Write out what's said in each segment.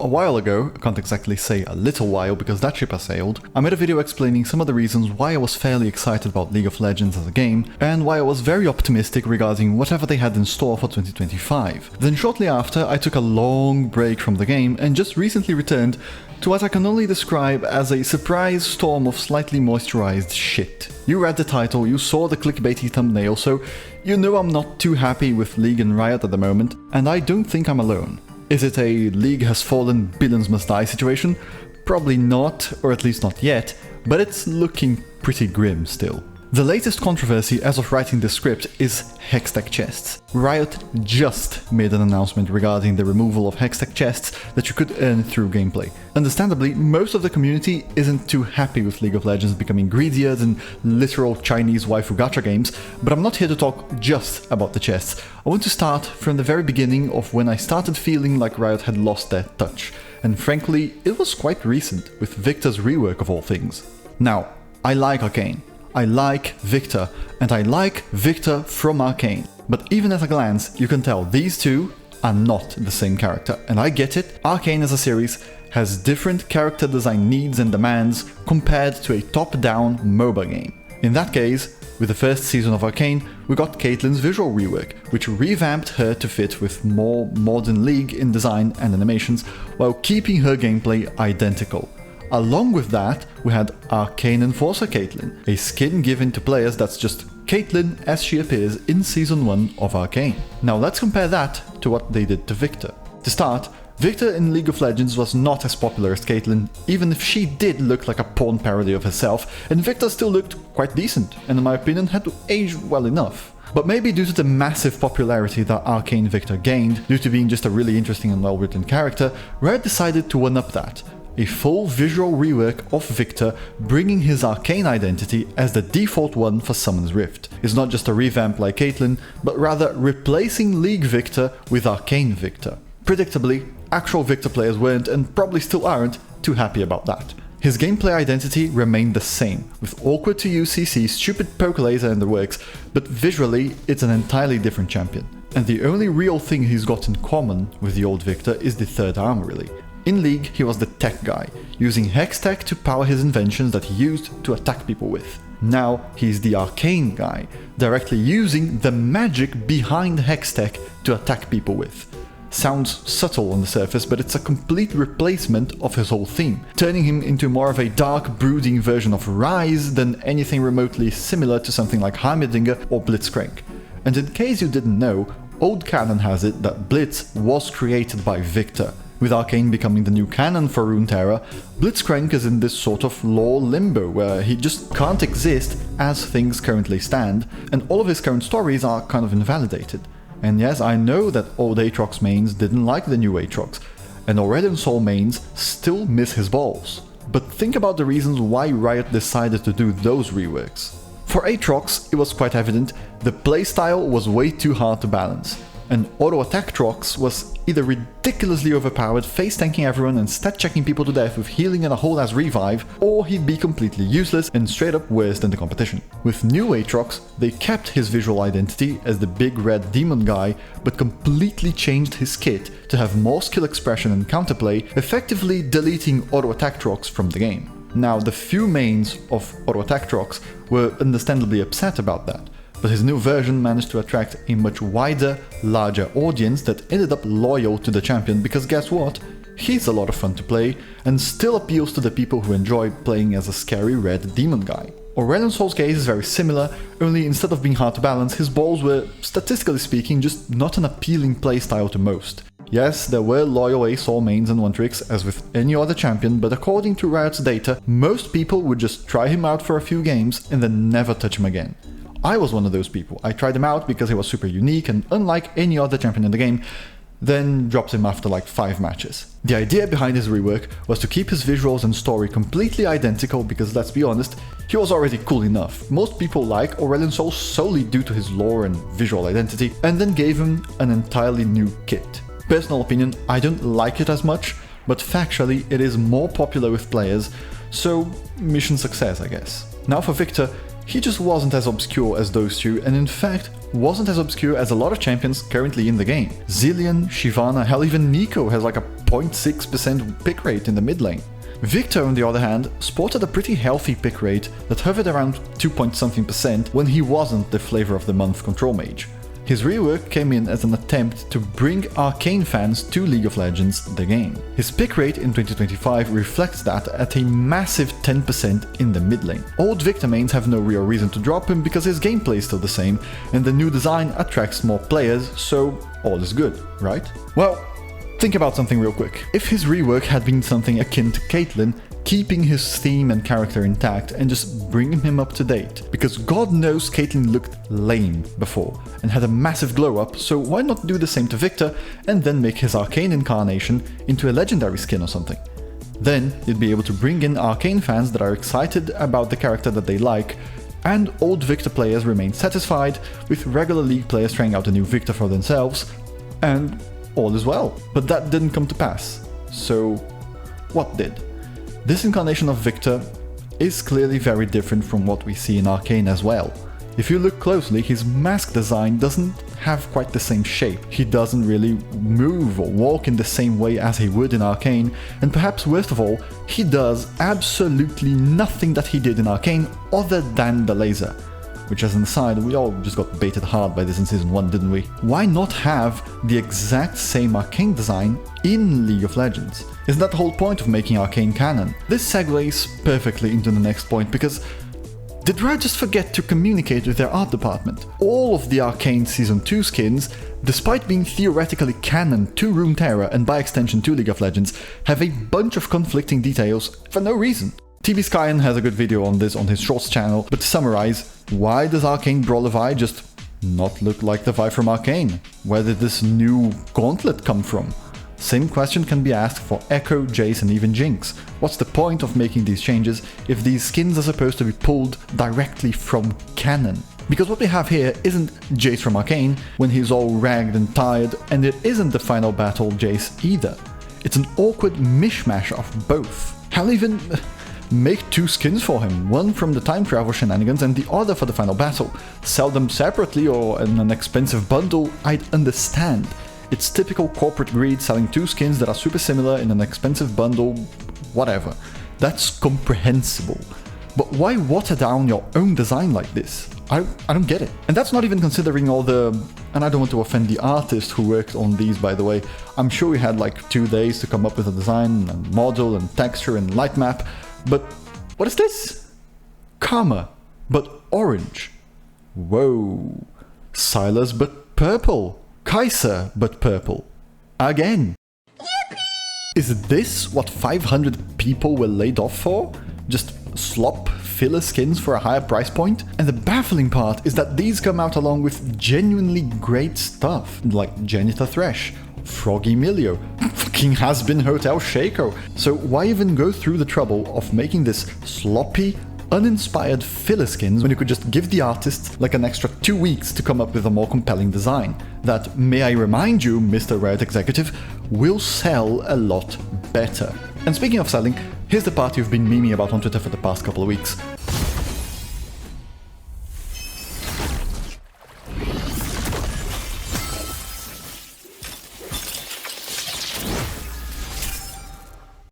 A while ago, I can't exactly say a little while because that ship has sailed, I made a video explaining some of the reasons why I was fairly excited about League of Legends as a game, and why I was very optimistic regarding whatever they had in store for 2025. Then shortly after, I took a long break from the game and just recently returned to what I can only describe as a surprise storm of slightly moisturized shit. You read the title, you saw the clickbaity thumbnail, so you know I'm not too happy with League and Riot at the moment, and I don't think I'm alone. Is it a League has fallen, billions must die situation? Probably not, or at least not yet, but it's looking pretty grim still. The latest controversy as of writing this script is Hextech chests. Riot just made an announcement regarding the removal of Hextech chests that you could earn through gameplay. Understandably, most of the community isn't too happy with League of Legends becoming greedier than literal Chinese waifu gacha games, but I'm not here to talk just about the chests. I want to start from the very beginning of when I started feeling like Riot had lost their touch. And frankly, it was quite recent, with Victor's rework of all things. Now, I like Arcane. I like Victor, and I like Victor from Arcane. But even at a glance, you can tell these two are not the same character. And I get it, Arcane as a series has different character design needs and demands compared to a top-down MOBA game. In that case, with the first season of Arcane, we got Caitlyn's visual rework, which revamped her to fit with more modern League in design and animations, while keeping her gameplay identical. Along with that, we had Arcane Enforcer Caitlyn, a skin given to players that's just Caitlyn as she appears in Season 1 of Arcane. Now let's compare that to what they did to Victor. To start, Victor in League of Legends was not as popular as Caitlyn, even if she did look like a porn parody of herself, and Victor still looked quite decent, and in my opinion had to age well enough. But maybe due to the massive popularity that Arcane Victor gained, due to being just a really interesting and well-written character, Riot decided to one-up that. A full visual rework of Victor, bringing his Arcane identity as the default one for Summon's Rift. It's not just a revamp like Caitlyn, but rather replacing League Victor with Arcane Victor. Predictably, actual Victor players weren't, and probably still aren't, too happy about that. His gameplay identity remained the same, with awkward to use CC, stupid poke laser and the works, but visually it's an entirely different champion. And the only real thing he's got in common with the old Victor is the third arm really. In League, he was the tech guy, using Hextech to power his inventions that he used to attack people with. Now, he's the Arcane guy, directly using the magic behind Hextech to attack people with. Sounds subtle on the surface, but it's a complete replacement of his whole theme, turning him into more of a dark, brooding version of Rise than anything remotely similar to something like Heimerdinger or Blitzcrank. And in case you didn't know, old canon has it that Blitz was created by Victor. With Arcane becoming the new canon for Runeterra, Blitzcrank is in this sort of lore limbo where he just can't exist as things currently stand, and all of his current stories are kind of invalidated. And yes, I know that old Aatrox mains didn't like the new Aatrox, and Aurelion Sol mains still miss his balls. But think about the reasons why Riot decided to do those reworks. For Aatrox, it was quite evident the playstyle was way too hard to balance. And auto-attack Trox was either ridiculously overpowered, face-tanking everyone and stat-checking people to death with healing and a whole-ass revive, or he'd be completely useless and straight up worse than the competition. With new Aatrox, they kept his visual identity as the big red demon guy, but completely changed his kit to have more skill expression and counterplay, effectively deleting auto-attack Trox from the game. Now, the few mains of auto-attack Trox were understandably upset about that, but his new version managed to attract a much wider, larger audience that ended up loyal to the champion because guess what? He's a lot of fun to play and still appeals to the people who enjoy playing as a scary red demon guy. Aurelion Sol's case is very similar, only instead of being hard to balance, his balls were, statistically speaking, just not an appealing playstyle to most. Yes, there were loyal A-Sol mains and one-tricks, as with any other champion, but according to Riot's data, most people would just try him out for a few games and then never touch him again. I was one of those people. I tried him out because he was super unique and unlike any other champion in the game, then dropped him after like 5 matches. The idea behind his rework was to keep his visuals and story completely identical because, let's be honest, he was already cool enough. Most people like Aurelion Sol solely due to his lore and visual identity, and then gave him an entirely new kit. Personal opinion, I don't like it as much, but factually it is more popular with players, so mission success I guess. Now for Victor, he just wasn't as obscure as those two, and in fact, wasn't as obscure as a lot of champions currently in the game. Zillion, Shyvana, hell even Nico has like a 0.6% pick rate in the mid lane. Victor, on the other hand, sported a pretty healthy pick rate that hovered around 2-point-something% when he wasn't the flavor of the month control mage. His rework came in as an attempt to bring Arcane fans to League of Legends, the game. His pick rate in 2025 reflects that at a massive 10% in the mid lane. Old Victor mains have no real reason to drop him because his gameplay is still the same, and the new design attracts more players, so all is good, right? Well, think about something real quick. If his rework had been something akin to Caitlyn, keeping his theme and character intact and just bringing him up to date. Because God knows Caitlyn looked lame before and had a massive glow up, so why not do the same to Victor and then make his Arcane incarnation into a legendary skin or something? Then you'd be able to bring in Arcane fans that are excited about the character that they like, and old Victor players remain satisfied with regular League players trying out a new Victor for themselves, and all is well. But that didn't come to pass. So what did? This incarnation of Victor is clearly very different from what we see in Arcane as well. If you look closely, his mask design doesn't have quite the same shape. He doesn't really move or walk in the same way as he would in Arcane, and perhaps worst of all, he does absolutely nothing that he did in Arcane other than the laser. Which, as an aside, we all just got baited hard by this in Season 1, didn't we? Why not have the exact same Arcane design in League of Legends? Isn't that the whole point of making Arcane canon? This segues perfectly into the next point, because did Riot just forget to communicate with their art department? All of the Arcane Season 2 skins, despite being theoretically canon to Runeterra and by extension to League of Legends, have a bunch of conflicting details for no reason. TB Skyen has a good video on this on his Shorts channel, but to summarize, why does Arcane Brawler Vi just not look like the Vi from Arcane? Where did this new gauntlet come from? Same question can be asked for Echo, Jace and even Jinx. What's the point of making these changes if these skins are supposed to be pulled directly from canon? Because what we have here isn't Jace from Arcane when he's all ragged and tired, and it isn't the final battle Jace either. It's an awkward mishmash of both. Hell, even make two skins for him, one from the time travel shenanigans and the other for the final battle. Sell them separately or in an expensive bundle, I'd understand. It's typical corporate greed, selling two skins that are super similar in an expensive bundle, whatever. That's comprehensible. But why water down your own design like this? I don't get it. And that's not even considering all the... And I don't want to offend the artist who worked on these, by the way. I'm sure we had like 2 days to come up with a design and model and texture and light map. But what is this? Karma, but orange. Whoa. Silas, but purple. Kaiser, but purple. Again. Yippee! Is this what 500 people were laid off for? Just slop filler skins for a higher price point? And the baffling part is that these come out along with genuinely great stuff, like Janitor Thresh, Froggy Milio, fucking has-been Hotel Shaco. So why even go through the trouble of making this sloppy, uninspired filler skins when you could just give the artists like an extra 2 weeks to come up with a more compelling design that, may I remind you, Mr. Riot Executive, will sell a lot better. And speaking of selling, here's the part you've been memeing about on Twitter for the past couple of weeks.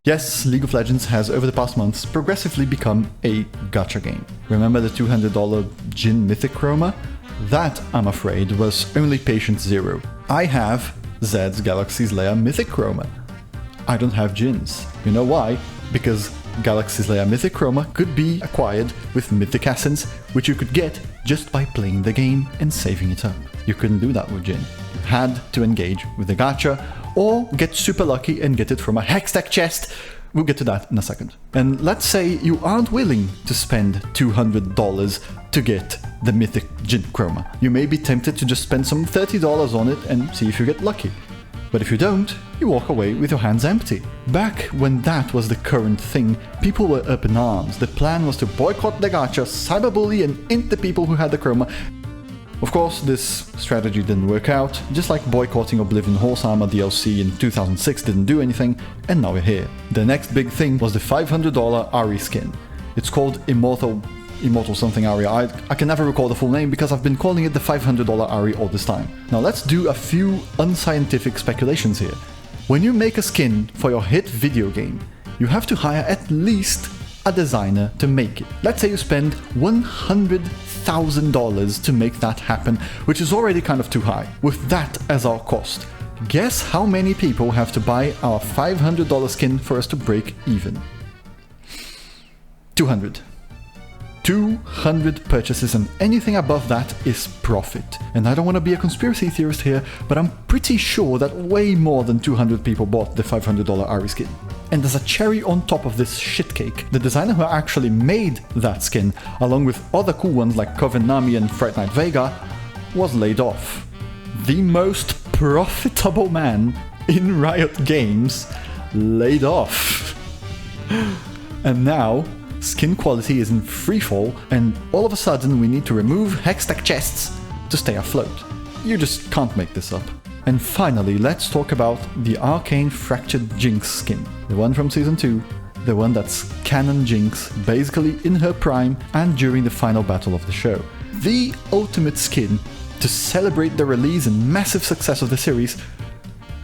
Yes, League of Legends has over the past months progressively become a gacha game. Remember the $200 Jhin Mythic Chroma? That, I'm afraid, was only patient zero. I have Zed's Galaxy's Lair Mythic Chroma. I don't have Jhin's. You know why? Because Galaxy's Lair Mythic Chroma could be acquired with Mythic Essence, which you could get just by playing the game and saving it up. You couldn't do that with Jhin. You had to engage with the gacha, or get super lucky and get it from a Hextech chest. We'll get to that in a second. And let's say you aren't willing to spend $200 to get the Mythic Jhin Chroma. You may be tempted to just spend some $30 on it and see if you get lucky. But if you don't, you walk away with your hands empty. Back when that was the current thing, people were up in arms. The plan was to boycott the gacha, cyberbully and int the people who had the chroma. Of course, this strategy didn't work out, just like boycotting Oblivion Horse Armor DLC in 2006 didn't do anything, and now we're here. The next big thing was the $500 Ahri skin. It's called Immortal Immortal something Aria. I can never recall the full name because I've been calling it the $500 Aria all this time. Now let's do a few unscientific speculations here. When you make a skin for your hit video game, you have to hire at least a designer to make it. Let's say you spend $100,000 to make that happen, which is already kind of too high. With that as our cost, guess how many people have to buy our $500 skin for us to break even? 200. 200 purchases, and anything above that is profit. And I don't want to be a conspiracy theorist here, but I'm pretty sure that way more than 200 people bought the $500 Ari skin. And as a cherry on top of this shit cake, the designer who actually made that skin, along with other cool ones like Coven Nami and Fright Night Vega, was laid off. The most profitable man in Riot Games laid off. And now skin quality is in freefall, and all of a sudden we need to remove Hextech chests to stay afloat. You just can't make this up. And finally, let's talk about the Arcane Fractured Jinx skin. The one from Season 2, the one that's canon Jinx, basically in her prime and during the final battle of the show. The ultimate skin to celebrate the release and massive success of the series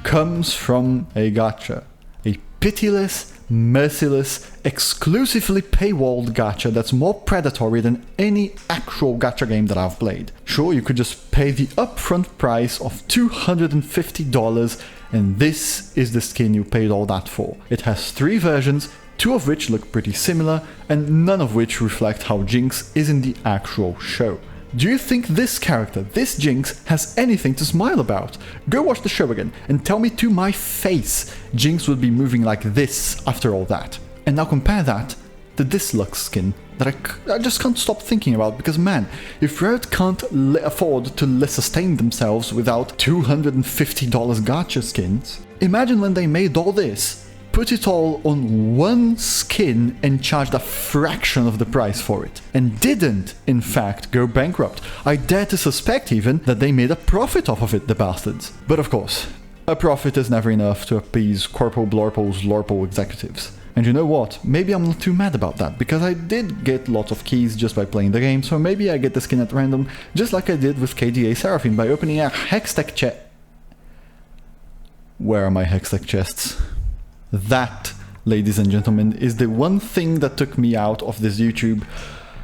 comes from a gacha. A pitiless, merciless, exclusively paywalled gacha that's more predatory than any actual gacha game that I've played. Sure, you could just pay the upfront price of $250 and this is the skin you paid all that for. It has 3 versions, 2 of which look pretty similar and none of which reflect how Jinx is in the actual show. Do you think this character, this Jinx, has anything to smile about? Go watch the show again and tell me to my face Jinx would be moving like this after all that. And now compare that to this Lux skin that I just can't stop thinking about, because man, if Riot can't afford to sustain themselves without $250 gacha skins, imagine when they made all this, put it all on one skin and charged a fraction of the price for it. And didn't, in fact, go bankrupt. I dare to suspect even that they made a profit off of it, the bastards. But of course, a profit is never enough to appease Corpo Blorpo's Lorpo executives. And you know what? Maybe I'm not too mad about that, because I did get lots of keys just by playing the game, so maybe I get the skin at random, just like I did with KDA Seraphine by opening a Hextech chest. Where are my Hextech chests? That, ladies and gentlemen, is the one thing that took me out of this YouTube.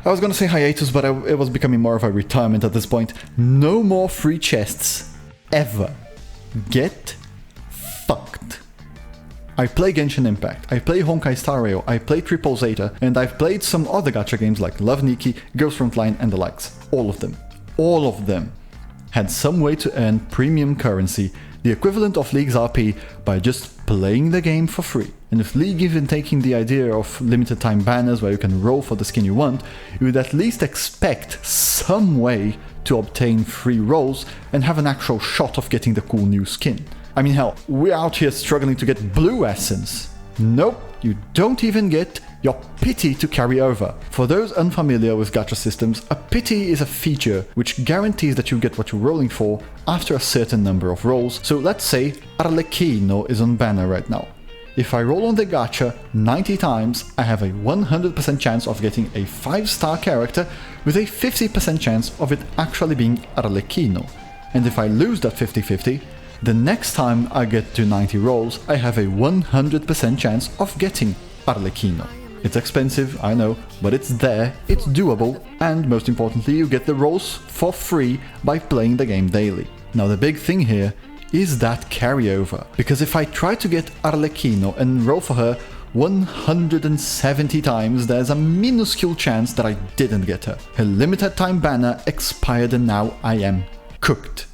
I was gonna say hiatus, but it was becoming more of a retirement at this point. No more free chests. Ever. Get fucked. I play Genshin Impact, I play Honkai Star Rail, I play Triple Zeta, and I've played some other gacha games like Love Nikki, Ghost Frontline, and the likes. All of them had some way to earn premium currency, the equivalent of League's RP, by just playing the game for free. And with League even taking the idea of limited time banners where you can roll for the skin you want, you would at least expect some way to obtain free rolls and have an actual shot of getting the cool new skin. I mean, hell, we're out here struggling to get blue essence. Nope, you don't even get your pity to carry over. For those unfamiliar with gacha systems, a pity is a feature which guarantees that you get what you're rolling for after a certain number of rolls. So let's say Arlecchino is on banner right now. If I roll on the gacha 90 times, I have a 100% chance of getting a 5-star character with a 50% chance of it actually being Arlecchino. And if I lose that 50-50, the next time I get to 90 rolls, I have a 100% chance of getting Arlecchino. It's expensive, I know, but it's there, it's doable, and most importantly, you get the rolls for free by playing the game daily. Now the big thing here is that carryover, because if I try to get Arlecchino and roll for her 170 times, there's a minuscule chance that I didn't get her. Her limited time banner expired and now I am cooked.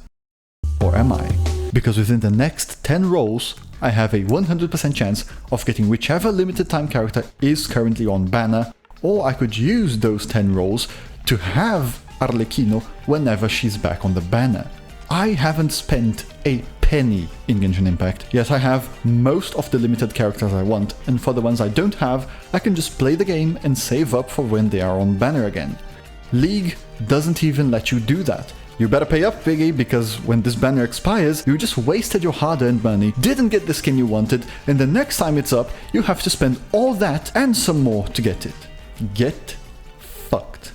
Or am I? Because within the next 10 rolls, I have a 100% chance of getting whichever limited time character is currently on banner, or I could use those 10 rolls to have Arlecchino whenever she's back on the banner. I haven't spent a penny in Genshin Impact, yet I have most of the limited characters I want, and for the ones I don't have, I can just play the game and save up for when they are on banner again. League doesn't even let you do that. You better pay up, Biggie, because when this banner expires, you just wasted your hard-earned money, didn't get the skin you wanted, and the next time it's up, you have to spend all that and some more to get it. Get fucked.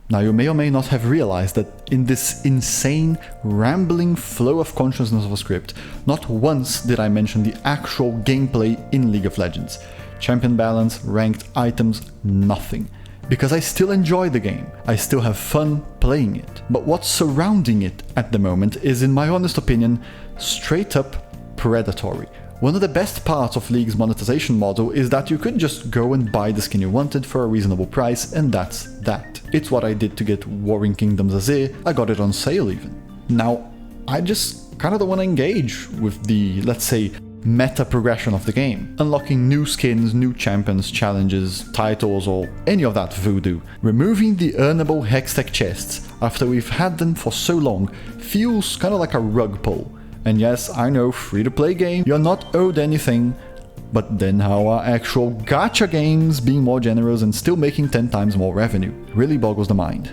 Now, you may or may not have realized that in this insane, rambling flow of consciousness of a script, not once did I mention the actual gameplay in League of Legends. Champion balance, ranked items, nothing. Because I still enjoy the game, I still have fun playing it. But what's surrounding it at the moment is, in my honest opinion, straight up predatory. One of the best parts of League's monetization model is that you could just go and buy the skin you wanted for a reasonable price, and that's that. It's what I did to get Warring Kingdoms Azir, I got it on sale even. Now, I just kinda don't wanna engage with the, let's say, meta progression of the game, unlocking new skins, new champions, challenges, titles, or any of that voodoo. Removing the earnable Hextech chests after we've had them for so long feels kinda like a rug pull. And yes, I know, free-to-play game, you're not owed anything, but then how are actual gacha games being more generous and still making 10 times more revenue? Really boggles the mind.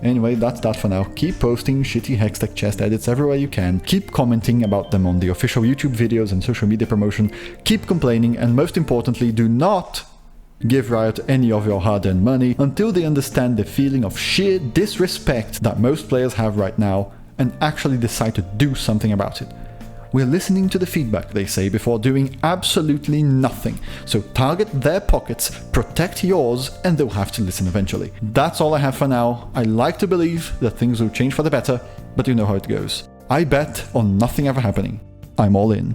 Anyway, that's that for now. Keep posting shitty Hextech chest edits everywhere you can, keep commenting about them on the official YouTube videos and social media promotion, keep complaining, and most importantly, do not give Riot any of your hard-earned money until they understand the feeling of sheer disrespect that most players have right now and actually decide to do something about it. We're listening to the feedback, they say, before doing absolutely nothing. So target their pockets, protect yours, and they'll have to listen eventually. That's all I have for now. I like to believe that things will change for the better, but you know how it goes. I bet on nothing ever happening. I'm all in.